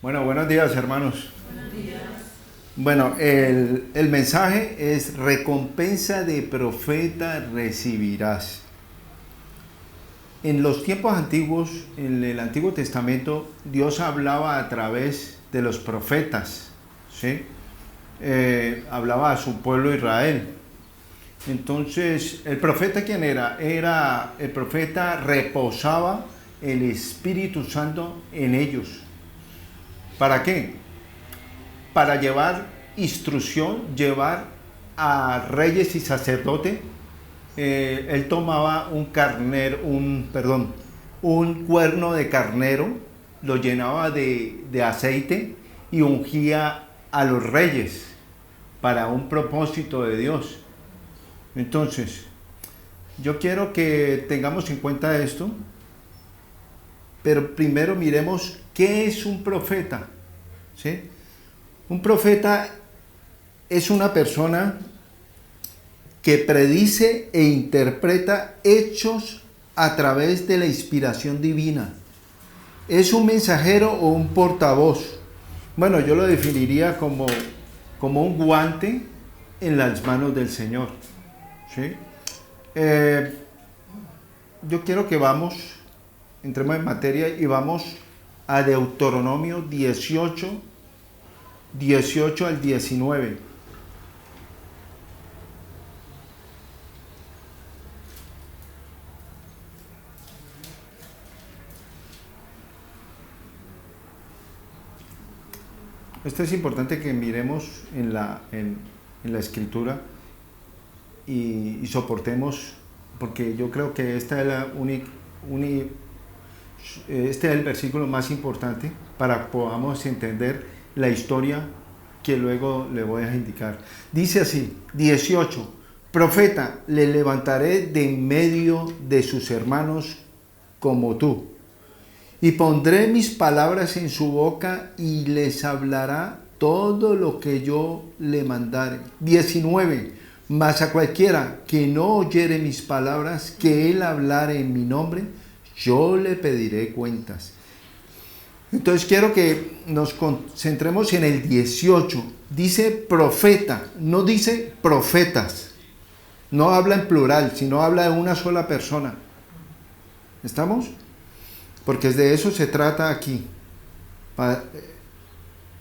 Bueno, buenos días, hermanos. Bueno, el mensaje es: recompensa de profeta recibirás. En los tiempos antiguos, en el Antiguo Testamento, Dios hablaba a través de los profetas, ¿sí? Hablaba a su pueblo Israel. Entonces, ¿el profeta quién era? El profeta reposaba el Espíritu Santo en ellos. ¿Para qué? Para llevar instrucción, llevar a reyes y sacerdotes. Él tomaba un cuerno de carnero, lo llenaba de aceite y ungía a los reyes para un propósito de Dios. Entonces, yo quiero que tengamos en cuenta esto, pero primero miremos qué es un profeta, ¿sí? Un profeta es una persona que predice e interpreta hechos a través de la inspiración divina. Es un mensajero o un portavoz. Bueno, yo lo definiría como un guante en las manos del Señor, ¿sí? Yo quiero que entremos en materia y vamos a Deuteronomio 18 al 19. Esto es importante que miremos en la escritura y soportemos, porque yo creo que este es el versículo más importante para que podamos entender la historia que luego le voy a indicar. Dice así, 18: profeta, le levantaré de en medio de sus hermanos como tú, y pondré mis palabras en su boca y les hablará todo lo que yo le mandare. 19: mas a cualquiera que no oyere mis palabras, que él hablare en mi nombre, yo le pediré cuentas. Entonces quiero que nos concentremos en el 18. Dice profeta, no dice profetas. No habla en plural, sino habla de una sola persona. ¿Estamos? Porque de eso se trata aquí.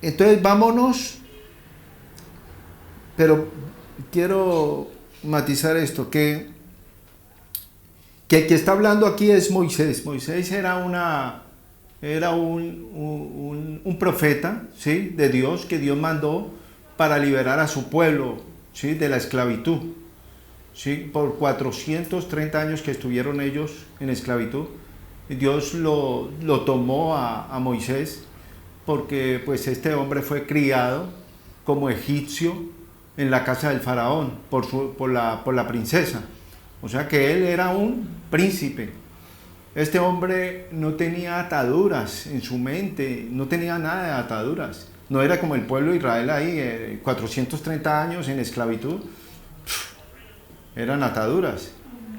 Entonces vámonos, pero quiero matizar esto, que el que está hablando aquí es Moisés. Moisés era un profeta, ¿sí?, de Dios, que Dios mandó para liberar a su pueblo, ¿sí?, de la esclavitud, ¿sí? Por 430 años que estuvieron ellos en esclavitud, Dios lo tomó a Moisés, porque pues este hombre fue criado como egipcio en la casa del faraón por la princesa. O sea que él era un príncipe. Este hombre no tenía ataduras en su mente, no tenía nada de ataduras. No era como el pueblo de Israel ahí, 430 años en esclavitud. Eran ataduras.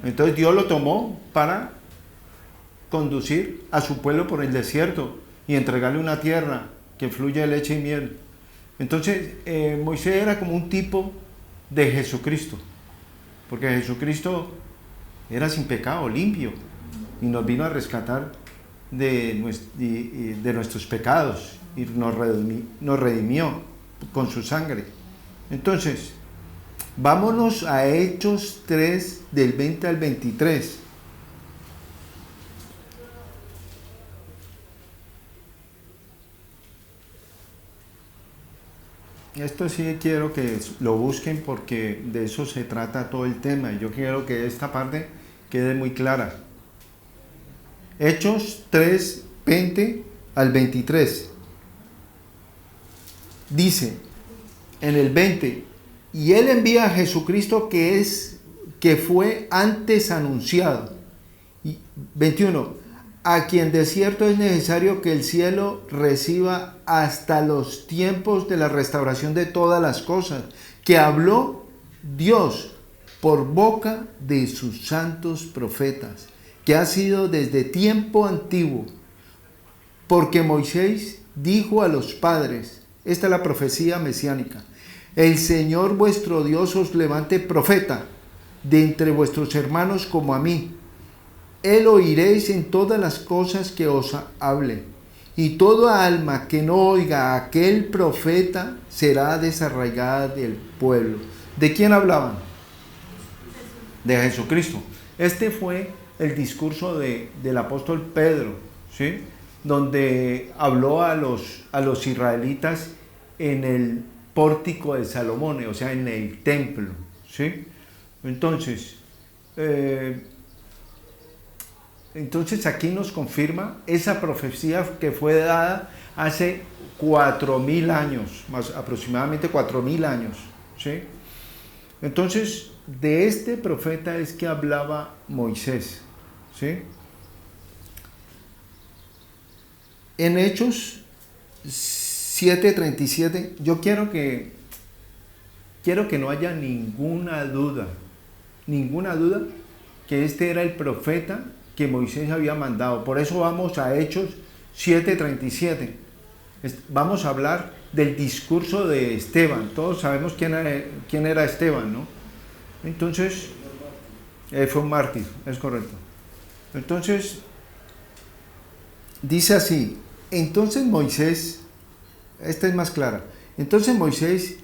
Entonces Dios lo tomó para conducir a su pueblo por el desierto y entregarle una tierra que fluye leche y miel. Entonces Moisés era como un tipo de Jesucristo, porque Jesucristo era sin pecado, limpio, y nos vino a rescatar de nuestros pecados y nos redimió con su sangre. Entonces, vámonos a Hechos 3, del 20 al 23. Esto sí quiero que lo busquen, porque de eso se trata todo el tema, y yo quiero que esta parte quede muy clara. Hechos 3, 20 al 23. Dice en el 20: y él envía a Jesucristo, que fue antes anunciado. Y 21: a quien de cierto es necesario que el cielo reciba hasta los tiempos de la restauración de todas las cosas, que habló Dios por boca de sus santos profetas, que ha sido desde tiempo antiguo, porque Moisés dijo a los padres, esta es la profecía mesiánica, el Señor vuestro Dios os levante profeta de entre vuestros hermanos como a mí. Él oiréis en todas las cosas que os hable, y toda alma que no oiga a aquel profeta será desarraigada del pueblo. ¿De quién hablaban? De Jesucristo. Este fue el discurso del apóstol Pedro, ¿sí? Donde habló a los israelitas en el pórtico de Salomón, o sea, en el templo, ¿sí? Entonces aquí nos confirma esa profecía que fue dada hace 4.000 años, más aproximadamente 4.000 años, ¿sí? Entonces, de este profeta es que hablaba Moisés, ¿sí? En Hechos 7:37, yo quiero que no haya ninguna duda que este era el profeta que Moisés había mandado. Por eso vamos a Hechos 7:37. Vamos a hablar del discurso de Esteban. Todos sabemos quién era Esteban, ¿no? Entonces, fue un mártir, es correcto. Entonces, dice así, entonces Moisés, esta es más clara, entonces Moisés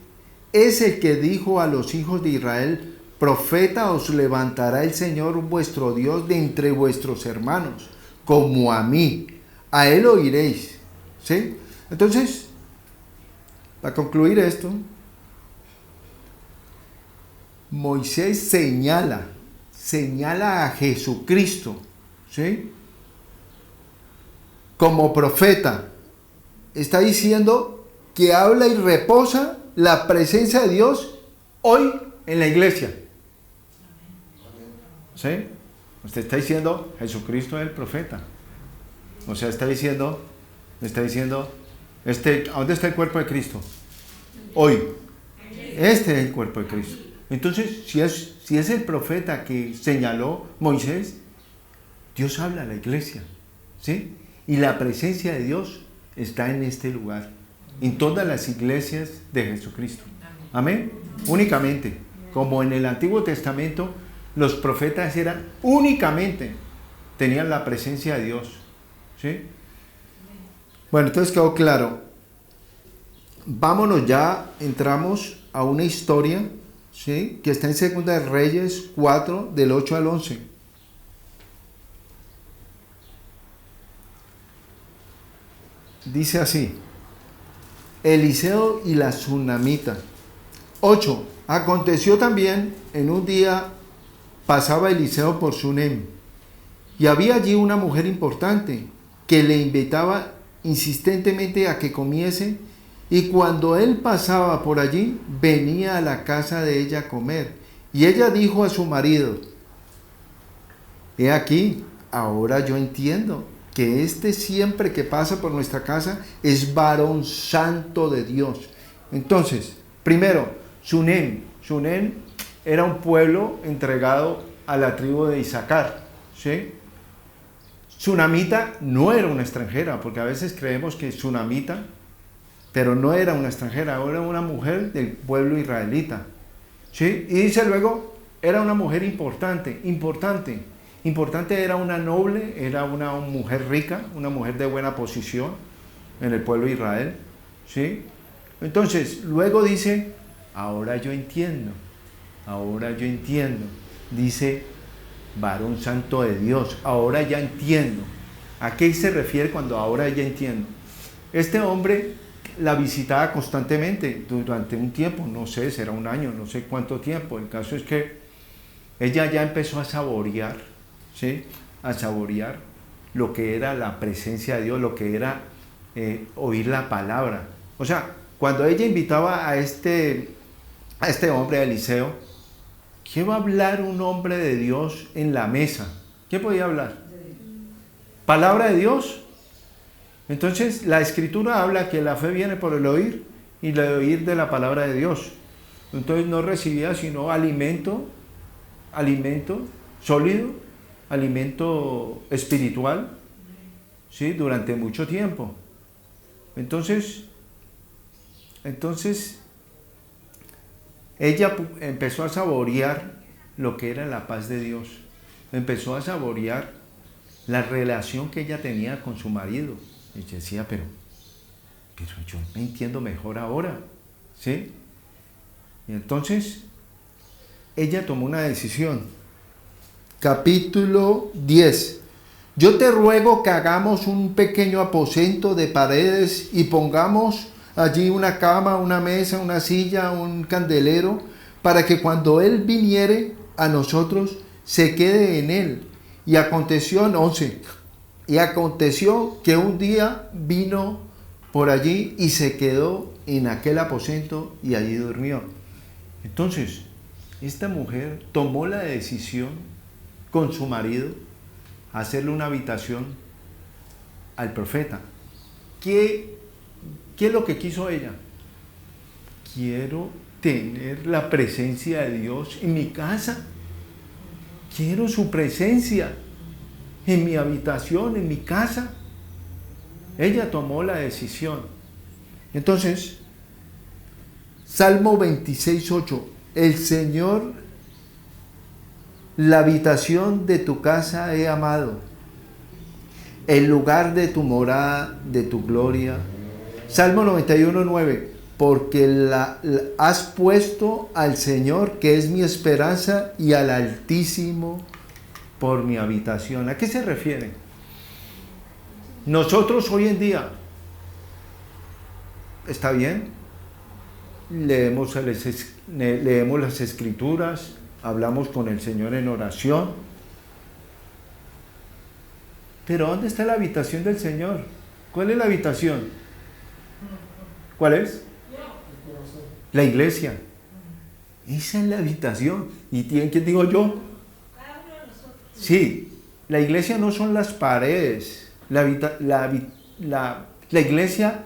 es el que dijo a los hijos de Israel, profeta os levantará el Señor vuestro Dios de entre vuestros hermanos, como a mí, a él oiréis, ¿sí? Entonces, para concluir esto, Moisés señala a Jesucristo, ¿sí? Como profeta. Está diciendo que habla y reposa la presencia de Dios hoy en la iglesia, ¿sí? Usted está diciendo Jesucristo es el profeta. O sea, está diciendo, ¿a dónde está el cuerpo de Cristo? Hoy. Este es el cuerpo de Cristo. Entonces, si es el profeta que señaló Moisés, Dios habla a la iglesia, ¿sí? Y la presencia de Dios está en este lugar, en todas las iglesias de Jesucristo. Amén. Únicamente, como en el Antiguo Testamento, los profetas tenían la presencia de Dios, ¿sí? Bueno, entonces quedó claro. Vámonos ya, entramos a una historia, ¿sí? Que está en Segunda de Reyes 4, del 8 al 11. Dice así, Eliseo y la Sunamita. 8. Aconteció también, en un día pasaba Eliseo por Sunem, y había allí una mujer importante que le invitaba insistentemente a que comiese, y cuando él pasaba por allí, venía a la casa de ella a comer. Y ella dijo a su marido, he aquí, ahora yo entiendo que siempre que pasa por nuestra casa es varón santo de Dios. Entonces, primero, Sunem era un pueblo entregado a la tribu de Isaacar, ¿sí? Sunamita no era una extranjera, porque a veces creemos que Sunamita, pero no era una extranjera, era una mujer del pueblo israelita, ¿sí? Y dice luego, era una mujer importante, era una noble, era una mujer rica, una mujer de buena posición en el pueblo de Israel, ¿sí? Entonces, luego dice, ahora yo entiendo, dice, varón santo de Dios, ahora ya entiendo. ¿A qué se refiere cuando ahora ya entiendo? Este hombre la visitaba constantemente durante un tiempo, no sé, será un año, no sé cuánto tiempo. El caso es que ella ya empezó a saborear, ¿sí? A saborear lo que era la presencia de Dios, lo que era oír la palabra. O sea, cuando ella invitaba a este hombre, a Eliseo, ¿qué va a hablar un hombre de Dios en la mesa? ¿Qué podía hablar? ¿Palabra de Dios? Entonces, la Escritura habla que la fe viene por el oír y el oír de la palabra de Dios. Entonces, no recibía sino alimento sólido, alimento espiritual, ¿sí? Durante mucho tiempo. Entonces ella empezó a saborear lo que era la paz de Dios. Empezó a saborear la relación que ella tenía con su marido. Y ella decía, pero yo me entiendo mejor ahora, ¿sí? Y entonces ella tomó una decisión. Capítulo 10. Yo te ruego que hagamos un pequeño aposento de paredes y pongamos allí una cama, una mesa, una silla, un candelero, para que cuando él viniere a nosotros se quede en él. Y aconteció, 11, y aconteció que un día vino por allí y se quedó en aquel aposento y allí durmió. Entonces, esta mujer tomó la decisión con su marido hacerle una habitación al profeta. ¿Qué es lo que quiso ella? Quiero tener la presencia de Dios en mi casa. Quiero su presencia en mi habitación, en mi casa. Ella tomó la decisión. Entonces, Salmo 26:8. El Señor, la habitación de tu casa he amado, el lugar de tu morada, de tu gloria. Salmo 91:9. Porque has puesto al Señor, que es mi esperanza, y al Altísimo por mi habitación. ¿A qué se refiere? Nosotros hoy en día, ¿está bien? Leemos las Escrituras, hablamos con el Señor en oración. Pero ¿dónde está la habitación del Señor? ¿Cuál es la habitación? ¿Cuál es? La iglesia. Esa es la habitación. ¿Y quién digo yo? Sí, la iglesia no son las paredes. La iglesia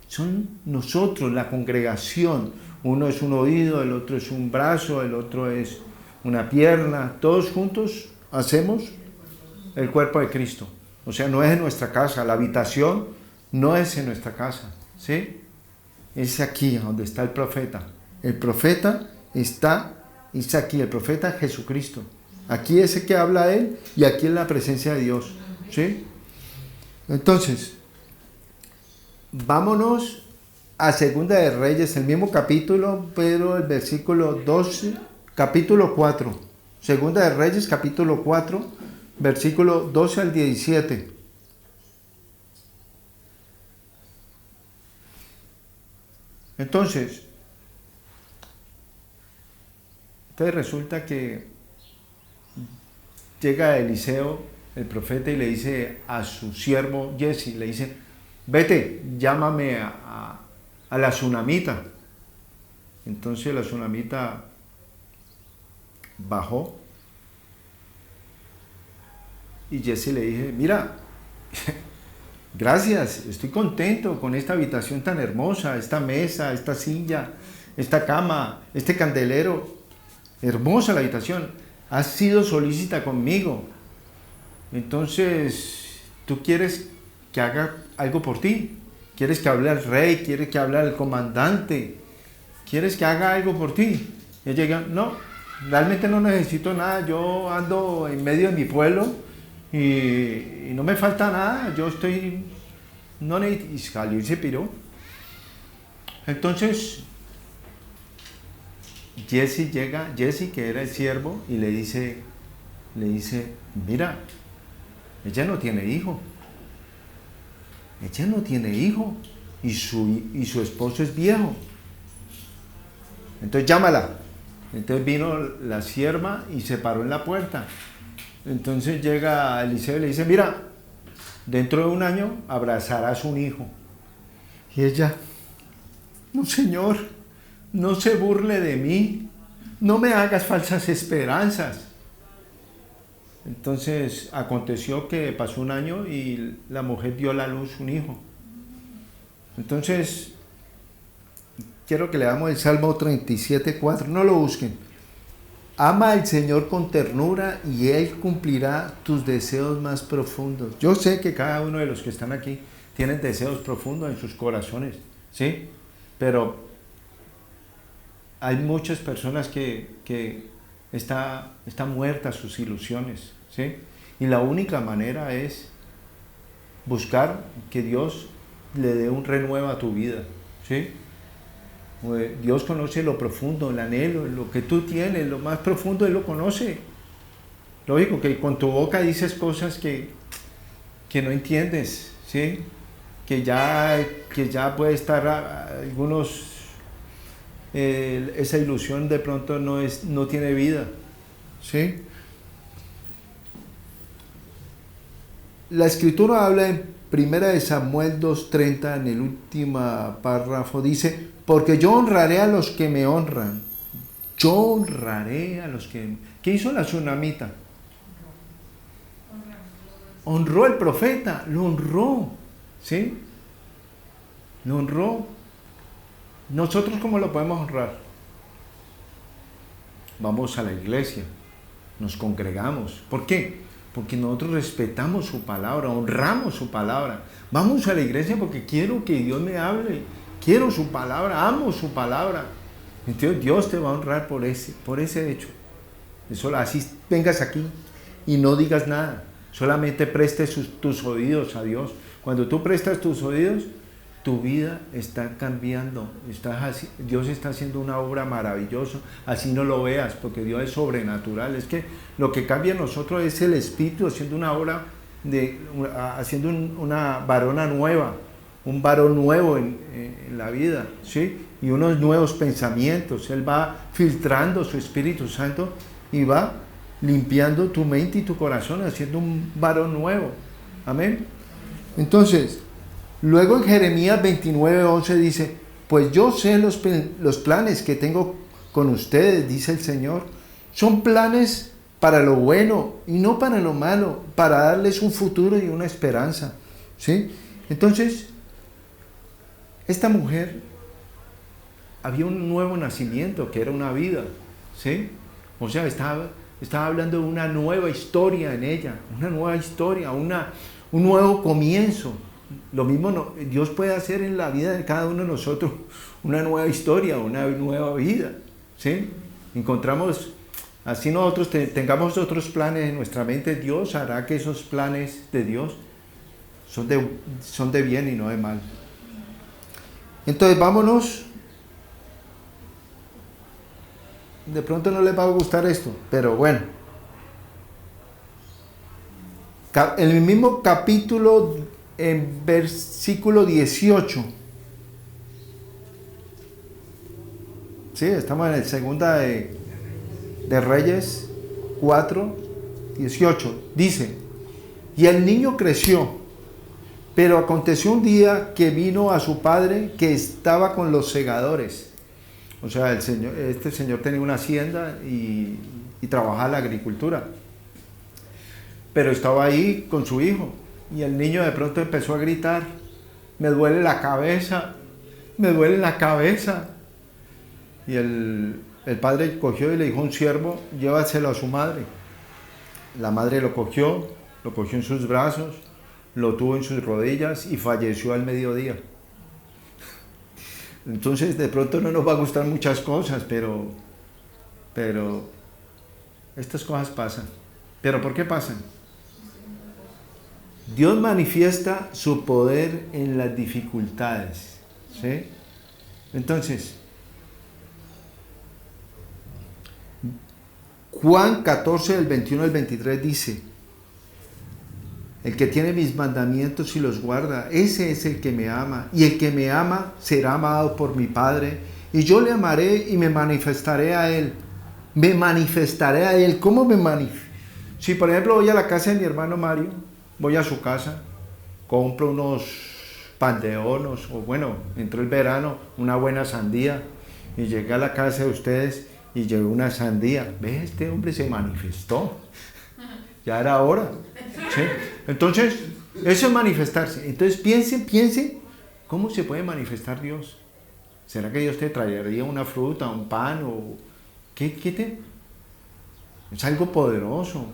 son nosotros, la congregación. Uno es un oído, el otro es un brazo, el otro es una pierna. Todos juntos hacemos el cuerpo de Cristo. O sea, no es en nuestra casa. La habitación no es en nuestra casa, ¿sí? Es aquí donde está el profeta. El profeta es aquí, el profeta Jesucristo. Aquí es el que habla él y aquí es la presencia de Dios, ¿sí? Entonces, vámonos a Segunda de Reyes, el mismo capítulo, pero el versículo 12, capítulo 4. Segunda de Reyes, capítulo 4, versículo 12 al 17. Entonces resulta que llega Eliseo, el profeta, y le dice a su siervo Jesse, le dice, vete, llámame a la tsunamita. Entonces la tsunamita bajó y Jesse le dije, mira, gracias, estoy contento con esta habitación tan hermosa, esta mesa, esta silla, esta cama, este candelero. Hermosa la habitación. Has sido solícita conmigo. Entonces, tú quieres que haga algo por ti. Quieres que hable al rey, quieres que hable al comandante. Quieres que haga algo por ti. Y ella llega, no, realmente no necesito nada. Yo ando en medio de mi pueblo y no me falta nada. Yo estoy... No necesito... Y salió y se piró. Entonces Jesse llega, Jesse, que era el siervo, y le dice, mira, ella no tiene hijo. Ella no tiene hijo. Y su esposo es viejo. Entonces llámala. Entonces vino la sierva y se paró en la puerta. Entonces llega Eliseo y le dice, mira, dentro de un año abrazarás un hijo. Y ella, no, Señor, no se burle de mí, no me hagas falsas esperanzas. Entonces aconteció que pasó un año y la mujer dio a la luz un hijo. Entonces quiero que leamos el Salmo 37:4, no lo busquen. Ama al Señor con ternura y Él cumplirá tus deseos más profundos. Yo sé que cada uno de los que están aquí tienen deseos profundos en sus corazones, ¿sí? Pero hay muchas personas que están muertas sus ilusiones, ¿sí? Y la única manera es buscar que Dios le dé un renuevo a tu vida, ¿sí? Dios conoce lo profundo, el anhelo, lo que tú tienes, lo más profundo Él lo conoce. Lógico que con tu boca dices cosas que no entiendes, ¿sí? Que ya puede estar algunos, esa ilusión de pronto no tiene vida, ¿sí? La escritura habla en 1 Samuel 2:30, en el último párrafo, dice: porque yo honraré a los que me honran. Yo honraré a los que... ¿Qué hizo la tsunamita? Honró al profeta, lo honró, ¿sí? Lo honró. ¿Nosotros cómo lo podemos honrar? Vamos a la iglesia, nos congregamos. ¿Por qué? Porque nosotros respetamos su palabra, honramos su palabra. Vamos a la iglesia porque quiero que Dios me hable, quiero su palabra, amo su palabra. Entonces Dios te va a honrar por ese hecho. Eso, así vengas aquí y no digas nada, solamente prestes tus oídos a Dios. Cuando tú prestas tus oídos, tu vida está cambiando, Dios está haciendo una obra maravillosa, así no lo veas, porque Dios es sobrenatural. Es que lo que cambia en nosotros es el Espíritu haciendo una obra, haciendo una varona nueva, un varón nuevo en la vida, ¿sí? Y unos nuevos pensamientos. Él va filtrando su Espíritu Santo y va limpiando tu mente y tu corazón, haciendo un varón nuevo. Amén. Entonces, luego en Jeremías 29:11 dice: pues yo sé los planes que tengo con ustedes, dice el Señor. Son planes para lo bueno y no para lo malo, para darles un futuro y una esperanza, ¿sí? Entonces, esta mujer, había un nuevo nacimiento, que era una vida, ¿sí? O sea, estaba hablando de una nueva historia en ella, una nueva historia, un nuevo comienzo. Lo mismo Dios puede hacer en la vida de cada uno de nosotros, una nueva historia, una nueva vida, ¿sí? Encontramos, así nosotros tengamos otros planes en nuestra mente, Dios hará que esos planes de Dios son de bien y no de mal. Entonces vámonos. De pronto no les va a gustar esto, pero bueno. En el mismo capítulo, en versículo 18. Sí, estamos en el segunda de Reyes 4:18. Dice: y el niño creció, pero aconteció un día que vino a su padre, que estaba con los segadores. O sea, este señor tenía una hacienda y trabajaba la agricultura. Pero estaba ahí con su hijo. Y el niño de pronto empezó a gritar: me duele la cabeza, me duele la cabeza. Y el padre cogió y le dijo a un siervo: llévaselo a su madre. La madre lo cogió en sus brazos, lo tuvo en sus rodillas y falleció al mediodía. Entonces, de pronto no nos va a gustar muchas cosas, pero estas cosas pasan. ¿Pero por qué pasan? Dios manifiesta su poder en las dificultades, ¿sí? Entonces, Juan 14, del 21 al 23 dice: el que tiene mis mandamientos y los guarda, ese es el que me ama, y el que me ama será amado por mi Padre, y yo le amaré y me manifestaré a él. Me manifestaré a él. ¿Cómo me manifiesto? Si por ejemplo voy a la casa de mi hermano Mario, voy a su casa, compro unos pan de hornos, o bueno, entró el verano, una buena sandía, y llegué a la casa de ustedes y llevé una sandía. ¿Ves? Este hombre se manifestó. Ya era hora, ¿sí? Entonces, eso es manifestarse. Entonces piense, ¿cómo se puede manifestar Dios? ¿Será que Dios te traería una fruta, un pan o qué? Es algo poderoso.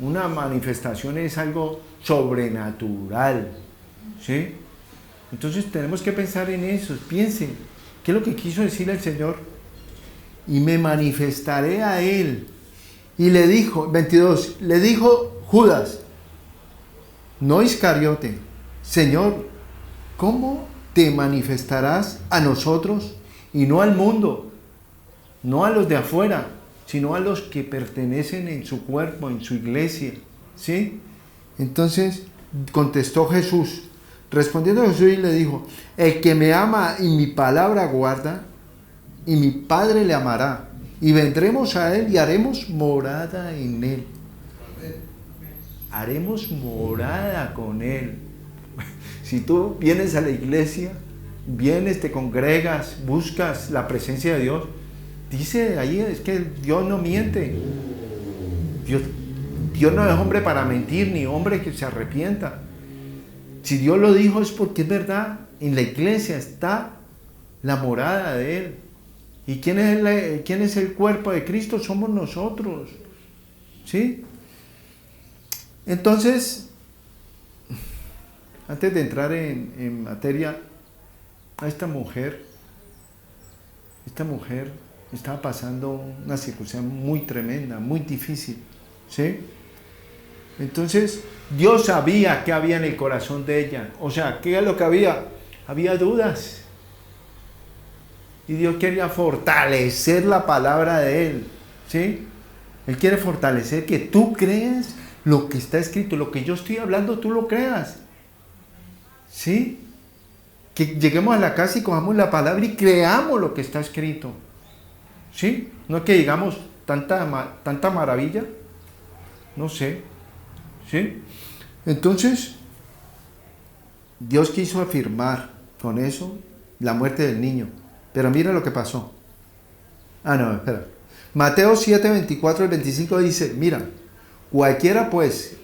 Una manifestación es algo sobrenatural, ¿sí? Entonces tenemos que pensar en eso. Piensen, ¿qué es lo que quiso decir el Señor? Y me manifestaré a él. Y le dijo, 22, le dijo Judas, no Iscariote, Señor, ¿cómo te manifestarás a nosotros y no al mundo? No a los de afuera, sino a los que pertenecen en su cuerpo, en su iglesia. ¿Sí? Entonces contestó Jesús. Respondiendo Jesús y le dijo, el que me ama y mi palabra guarda, y mi Padre le amará, y vendremos a él y haremos morada en él. Haremos morada con él. Si tú vienes a la iglesia, vienes, te congregas, buscas la presencia de Dios, dice ahí, es que Dios no miente. Dios no es hombre para mentir, ni hombre que se arrepienta. Si Dios lo dijo es porque es verdad. En la iglesia está la morada de Él. ¿Y quién es el cuerpo de Cristo? Somos nosotros. ¿Sí? Entonces, antes de entrar en materia, a esta mujer estaba pasando una circunstancia muy tremenda, muy difícil. ¿Sí? Entonces, Dios sabía qué había en el corazón de ella. O sea, ¿qué es lo que había? Había dudas. Y Dios quería fortalecer la palabra de Él. ¿Sí? Él quiere fortalecer que tú creas lo que está escrito, lo que yo estoy hablando, tú lo creas. ¿Sí? Que lleguemos a la casa y cojamos la palabra y creamos lo que está escrito. ¿Sí? No es que digamos tanta maravilla. No sé. ¿Sí? Entonces, Dios quiso afirmar con eso la muerte del niño. Pero mira lo que pasó. No, espera. Mateo 7, 24 y 25 dice, mira, cualquiera pues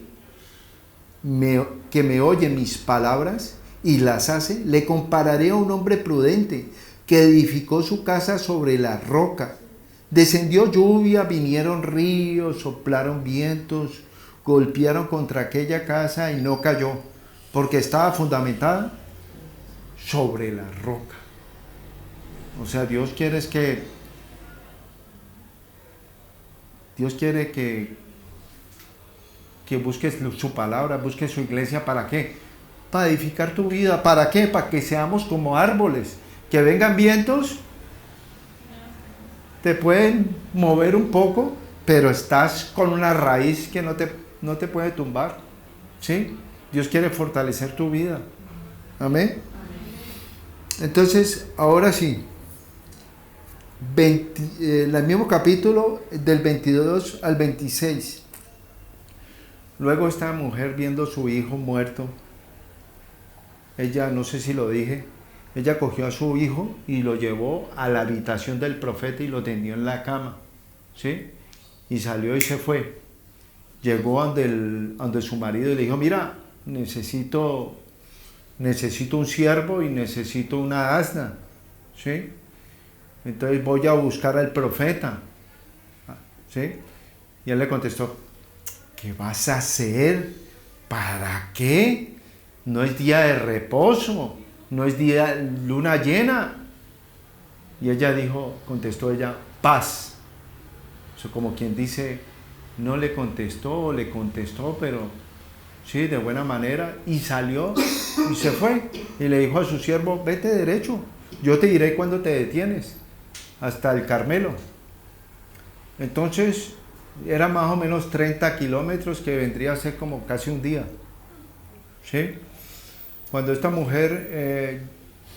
que me oye mis palabras y las hace, le compararé a un hombre prudente que edificó su casa sobre la roca. Descendió lluvia, vinieron ríos, soplaron vientos, golpearon contra aquella casa y no cayó, porque estaba fundamentada sobre la roca. O sea, Dios quiere que busques su palabra, busques su iglesia. ¿Para qué? Para edificar tu vida. ¿Para qué? Para que seamos como árboles. Que vengan vientos, te pueden mover un poco, pero estás con una raíz que no te puede tumbar. ¿Sí? Dios quiere fortalecer tu vida. Amén. Entonces, ahora sí. El mismo capítulo del 22 al 26. Luego esta mujer viendo a su hijo muerto, ella, no sé si lo dije, ella cogió a su hijo y lo llevó a la habitación del profeta y lo tendió en la cama, ¿sí? Y salió y se fue. Llegó donde su marido y le dijo, mira, necesito un siervo y necesito una asna, ¿sí? Entonces voy a buscar al profeta, ¿sí? Y él le contestó, ¿qué vas a hacer? ¿Para qué? No es día de reposo, no es día luna llena. Y ella contestó ella, paz. Eso como quien dice, no le contestó, le contestó, pero sí, de buena manera. Y salió y se fue. Y le dijo a su siervo, vete derecho, yo te diré cuándo te detienes, hasta el Carmelo. Entonces, era más o menos 30 kilómetros, que vendría a ser como casi un día. ¿Sí? Cuando esta mujer,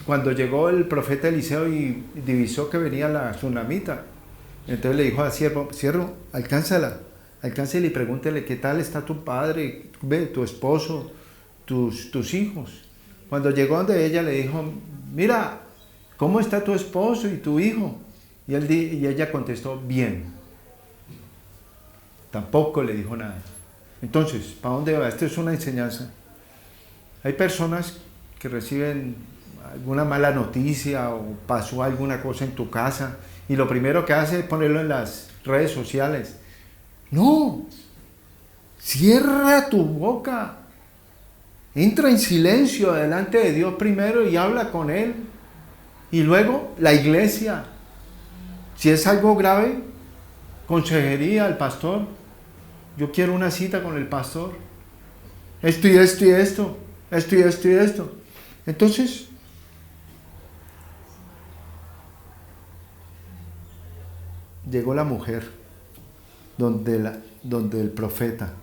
cuando llegó el profeta Eliseo y divisó que venía la tsunamita, entonces le dijo al siervo, alcánzala y pregúntele qué tal está tu padre, tu esposo, tus hijos. Cuando llegó donde ella le dijo, mira, ¿cómo está tu esposo y tu hijo? Y ella contestó, bien. Tampoco le dijo nada. Entonces, ¿para dónde va? Esto es una enseñanza. Hay personas que reciben alguna mala noticia o pasó alguna cosa en tu casa y lo primero que hace es ponerlo en las redes sociales. No, cierra tu boca. Entra en silencio delante de Dios primero y habla con Él. Y luego la iglesia. Si es algo grave, consejería al pastor. Yo quiero una cita con el pastor. Esto y esto y esto. Esto y esto y esto. Entonces, llegó la mujer donde el profeta.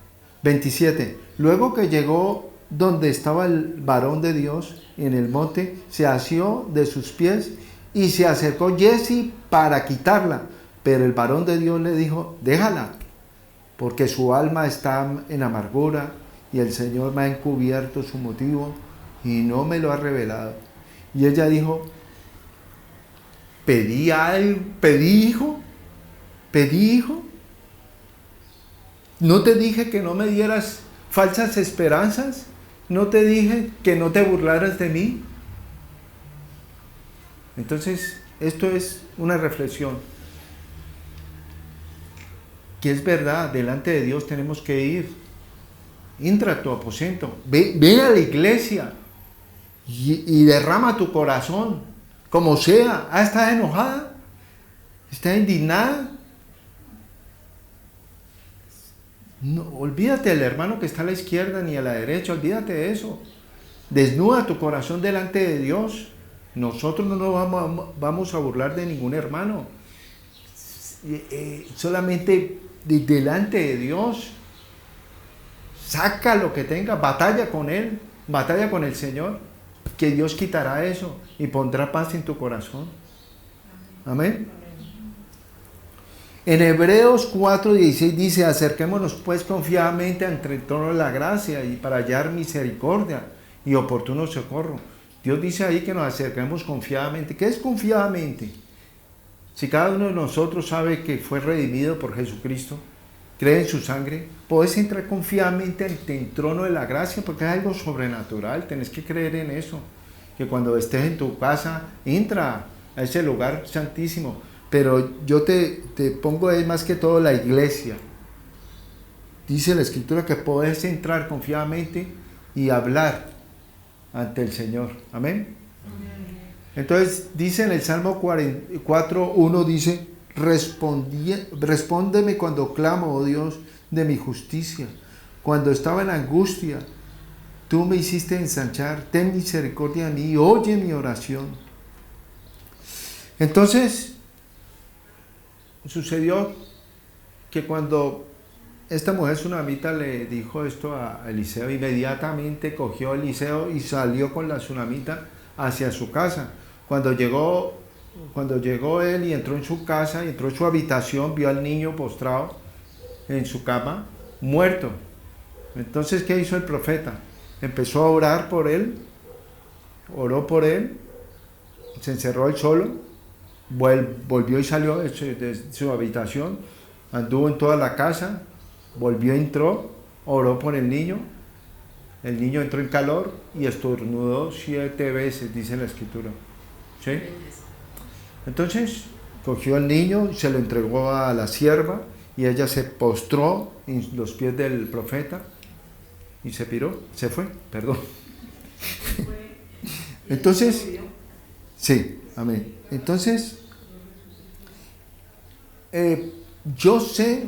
27. Luego que llegó donde estaba el varón de Dios en el monte, se asió de sus pies y se acercó Giezi para quitarla. Pero el varón de Dios le dijo, déjala, porque su alma está en amargura y el Señor me ha encubierto su motivo y no me lo ha revelado. Y ella dijo, pedí hijo. ¿No te dije que no me dieras falsas esperanzas? ¿No te dije que no te burlaras de mí? Entonces, esto es una reflexión. Que es verdad, delante de Dios tenemos que ir. Entra a tu aposento, ve a la iglesia y derrama tu corazón, como sea. ¿Estás enojada? ¿Estás indignada? No, olvídate del hermano que está a la izquierda ni a la derecha, olvídate de eso. Desnuda tu corazón delante de Dios. Nosotros no nos vamos a burlar de ningún hermano. Solamente delante de Dios. Saca lo que tenga, batalla con Él, batalla con el Señor, que Dios quitará eso y pondrá paz en tu corazón. Amén. En Hebreos 4:16 dice, acerquémonos pues confiadamente ante el trono de la gracia y para hallar misericordia y oportuno socorro. Dios dice ahí que nos acerquemos confiadamente. ¿Qué es confiadamente? Si cada uno de nosotros sabe que fue redimido por Jesucristo, cree en su sangre, puedes entrar confiadamente ante el trono de la gracia porque es algo sobrenatural, tenés que creer en eso. Que cuando estés en tu casa, entra a ese lugar santísimo. Pero yo te pongo ahí más que todo la iglesia. Dice la Escritura que puedes entrar confiadamente y hablar ante el Señor. Amén. Entonces dice en el Salmo 4:1 dice, respóndeme cuando clamo, oh Dios, de mi justicia. Cuando estaba en angustia, tú me hiciste ensanchar. Ten misericordia de mí y oye mi oración. Entonces, sucedió que cuando esta mujer tsunamita le dijo esto a Eliseo, inmediatamente cogió a Eliseo y salió con la tsunamita hacia su casa. Cuando llegó él y entró en su casa, entró en su habitación, vio al niño postrado en su cama, muerto. Entonces, ¿qué hizo el profeta? Empezó a orar por él, oró por él, se encerró él solo, volvió y salió de su habitación, anduvo en toda la casa, volvió, entró, oró por el niño entró en calor y estornudó 7 veces, dice la Escritura. ¿Sí? Entonces cogió al niño, se lo entregó a la sierva y ella se postró en los pies del profeta y se fue. Entonces, sí, amén. Entonces, yo sé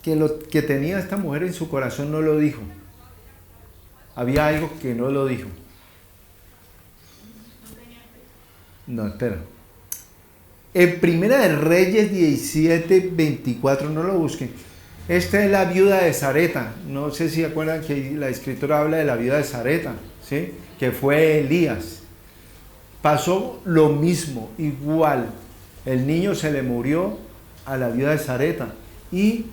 que lo que tenía esta mujer en su corazón no lo dijo. Había algo que no lo dijo. No, espera. En Primera de Reyes 17:24, no lo busquen. Esta es la viuda de Sareta. No sé si acuerdan que la Escritura habla de la viuda de Sareta, ¿sí? Que fue Elías. Pasó lo mismo, igual. El niño se le murió a la viuda de Sareta y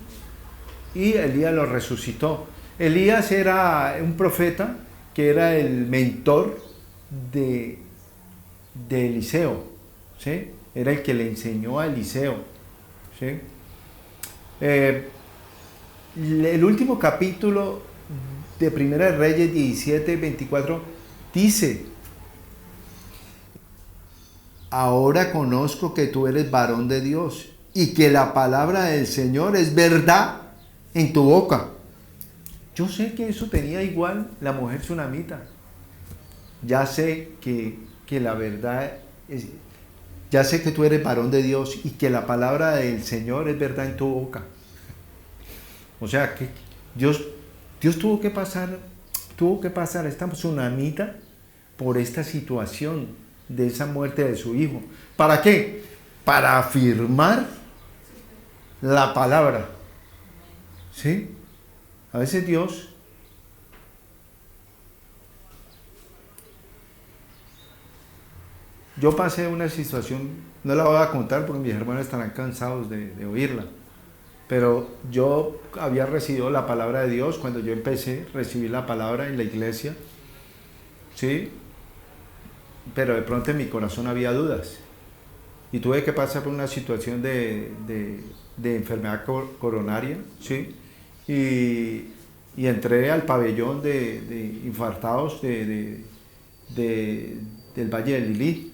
Elías lo resucitó. Elías era un profeta que era el mentor de Eliseo, ¿sí? Era el que le enseñó a Eliseo, ¿sí? El último capítulo de Primera de Reyes 17:24 dice: ahora conozco que tú eres varón de Dios y que la palabra del Señor es verdad en tu boca. Yo sé que eso tenía igual la mujer tsunamita. ya sé que la verdad es, ya sé que tú eres varón de Dios y que la palabra del Señor es verdad en tu boca. O sea que Dios tuvo que pasar esta tsunamita por esta situación de esa muerte de su hijo. ¿Para qué? Para afirmar la palabra. ¿Sí? A veces Dios yo pasé una situación, no la voy a contar porque mis hermanos estarán cansados de oírla, pero yo había recibido la palabra de Dios cuando yo empecé a recibir la palabra en la iglesia, ¿sí? Pero de pronto en mi corazón había dudas y tuve que pasar por una situación de enfermedad coronaria, ¿sí? Y entré al pabellón de infartados del Valle del Lilí.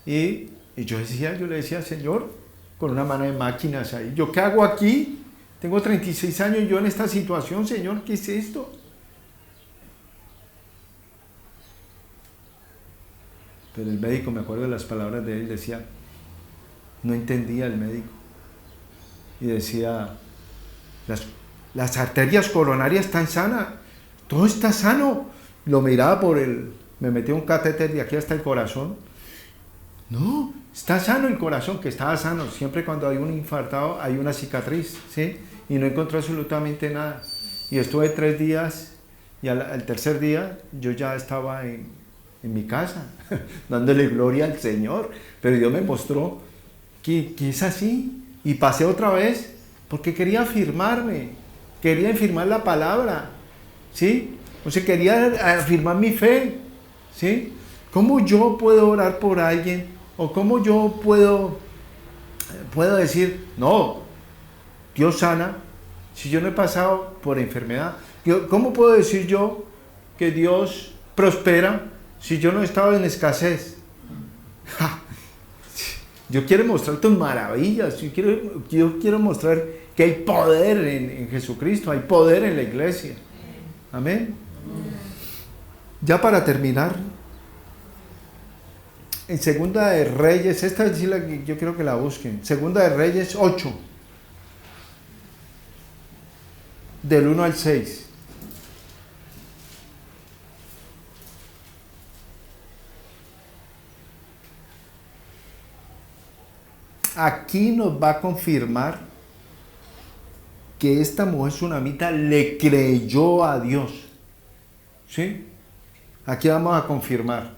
Y yo le decía, Señor, con una mano de máquinas ahí, ¿yo qué hago aquí? Tengo 36 años yo en esta situación, Señor, ¿qué es esto? Pero el médico, me acuerdo de las palabras de él, decía, no entendía el médico. Y decía, las arterias coronarias están sanas, todo está sano. Lo miraba me metía un catéter de aquí hasta el corazón. No, está sano el corazón, que estaba sano. Siempre cuando hay un infartado hay una cicatriz, ¿sí? Y no encontró absolutamente nada. Y estuve 3 días y al tercer día yo ya estaba en mi casa, dándole gloria al Señor. Pero Dios me mostró que es así. Y pasé otra vez porque quería afirmarme, quería afirmar la palabra, ¿sí? O sea, quería afirmar mi fe, ¿sí? ¿Cómo yo puedo orar por alguien? ¿O cómo yo puedo decir, no, Dios sana, si yo no he pasado por enfermedad? ¿Cómo puedo decir yo que Dios prospera si yo no he estado en escasez? Yo quiero mostrar tus maravillas, yo quiero mostrar que hay poder en Jesucristo, hay poder en la iglesia. Amén. Ya para terminar, en Segunda de Reyes, esta es la que yo quiero que la busquen, Segunda de Reyes 8, del 1 al 6. Aquí nos va a confirmar que esta mujer tsunamita le creyó a Dios, ¿sí? Aquí vamos a confirmar,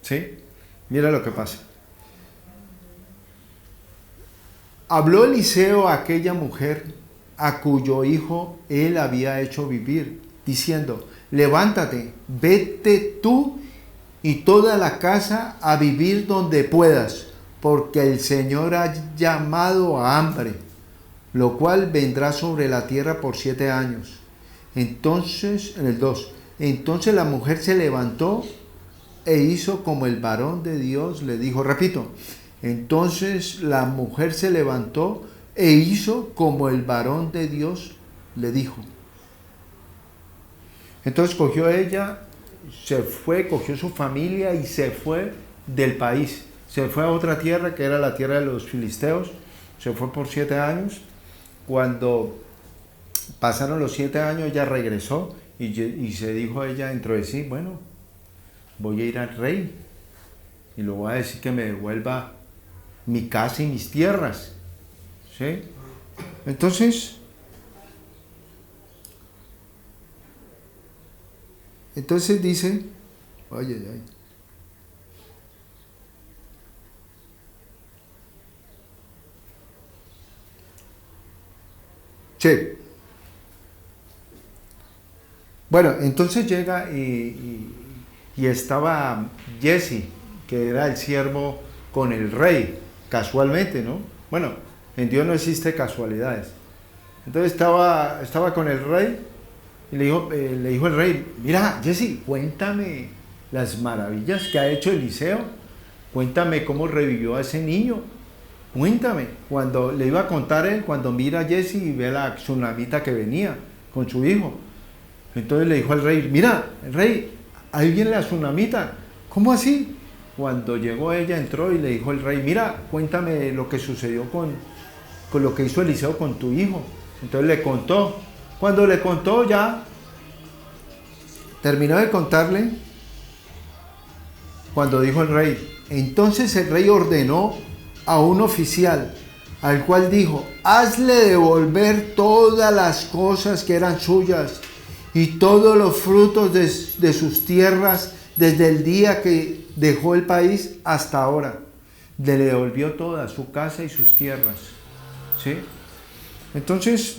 ¿sí? Mira lo que pasa. Habló Eliseo a aquella mujer a cuyo hijo él había hecho vivir, diciendo, levántate, vete tú y toda la casa a vivir donde puedas, porque el Señor ha llamado a hambre, lo cual vendrá sobre la tierra por 7 años. Entonces, en el 2, entonces la mujer se levantó e hizo como el varón de Dios le dijo. Repito, entonces la mujer se levantó e hizo como el varón de Dios le dijo. Entonces cogió ella, se fue, cogió su familia y se fue del país. Se fue a otra tierra que era la tierra de los filisteos. Se fue por 7 años. Cuando pasaron los 7 años, ella regresó y se dijo ella dentro de sí, bueno, voy a ir al rey y le voy a decir que me devuelva mi casa y mis tierras, ¿sí? Entonces dice, ay. Sí. Bueno, entonces llega y estaba Jesse, que era el siervo con el rey, casualmente, ¿no? Bueno, en Dios no existe casualidades. Entonces estaba con el rey y le dijo el rey, mira, Jesse, cuéntame las maravillas que ha hecho Eliseo, cuéntame cómo revivió a ese niño, cuéntame. Cuando le iba a contar él, cuando mira a Jesse y ve a la tsunamita que venía con su hijo, entonces le dijo al rey, mira, el rey, ahí viene la tsunamita. ¿Cómo así? Cuando llegó ella, entró y le dijo el rey, mira, cuéntame lo que sucedió con lo que hizo Eliseo con tu hijo. Entonces le contó. Cuando le contó ya, terminó de contarle, cuando dijo el rey, entonces el rey ordenó a un oficial, al cual dijo, hazle devolver todas las cosas que eran suyas y todos los frutos de sus tierras desde el día que dejó el país hasta ahora. Le devolvió toda su casa y sus tierras. ¿Sí? Entonces,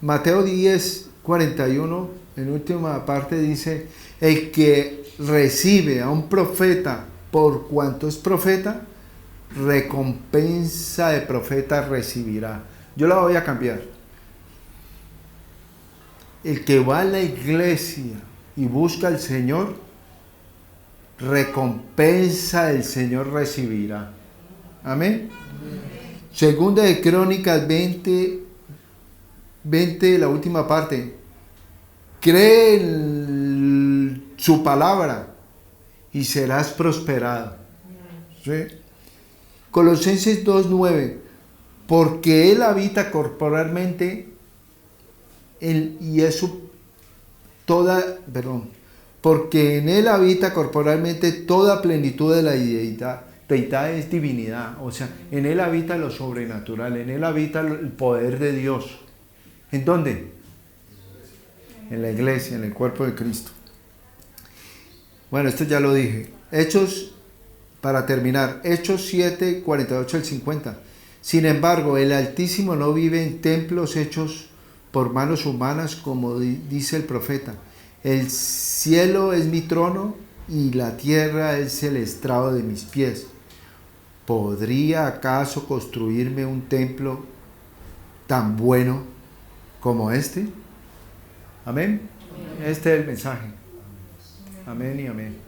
Mateo 10:41, en última parte dice, el que recibe a un profeta por cuanto es profeta, recompensa de profeta recibirá. Yo la voy a cambiar. El que va a la iglesia y busca al Señor, recompensa del Señor recibirá. Amén. Segunda de Crónicas 20, la última parte. Cree en su palabra y serás prosperado. ¿Sí? Colosenses 2:9. Porque Él habita corporalmente porque en Él habita corporalmente toda plenitud de la deidad. Deidad es divinidad, o sea, en Él habita lo sobrenatural, en Él habita el poder de Dios. ¿En dónde? En la iglesia, en el cuerpo de Cristo. Bueno, esto ya lo dije. Hechos, para terminar, Hechos 7, 48 al 50. Sin embargo, el Altísimo no vive en templos hechos por manos humanas, como dice el profeta. El cielo es mi trono y la tierra es el estrado de mis pies. ¿Podría acaso construirme un templo tan bueno como este? Amén. Este es el mensaje. Amén y amén.